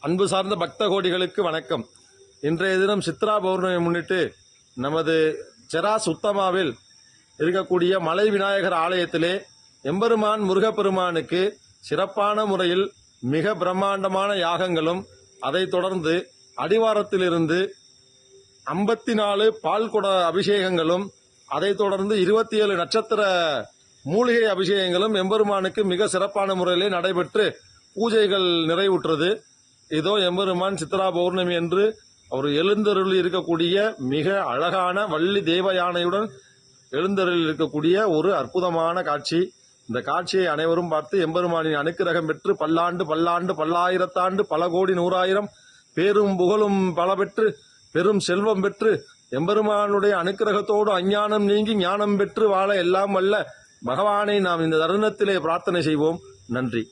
அன்பு சார்ந்த பக்த கோடிகளுக்கு வணக்கம். இன்றைய தினம் சித்ரா பௌர்ணமி முன்னிட்டு நமது செராஸ் உத்தமாவில் இருக்கக்கூடிய மலை விநாயகர் ஆலயத்திலே எம்பெருமான் முருகப்பெருமானுக்கு சிறப்பான முறையில் மிக பிரம்மாண்டமான யாகங்களும், அதைத் தொடர்ந்து அடிவாரத்திலிருந்து 54 பால்குட அபிஷேகங்களும், அதைத் தொடர்ந்து 27 நட்சத்திர மூலிகை அபிஷேகங்களும் எம்பெருமானுக்கு மிக சிறப்பான முறையிலே நடைபெற்று பூஜைகள் நிறைவுற்றது. இதோ எம்பெருமான் சித்ரா பௌர்ணமி என்று அவர் எழுந்தருள் இருக்கக்கூடிய மிக அழகான வள்ளி தேவ யானையுடன் எழுந்தருள் இருக்கக்கூடிய ஒரு அற்புதமான காட்சி. இந்த காட்சியை அனைவரும் பார்த்து எம்பெருமானின் அனுக்கிரகம் பெற்று பல்லாண்டு பல்லாண்டு பல்லாயிரத்தாண்டு பல கோடி நூறாயிரம் பேரும் புகழும் பல பெற்று பெரும் செல்வம் பெற்று எம்பெருமானுடைய அனுக்கிரகத்தோடு அஞ்ஞானம் நீங்கி ஞானம் பெற்று வாழ எல்லாம் வல்ல பகவானை நாம் இந்த தருணத்திலே பிரார்த்தனை செய்வோம். நன்றி.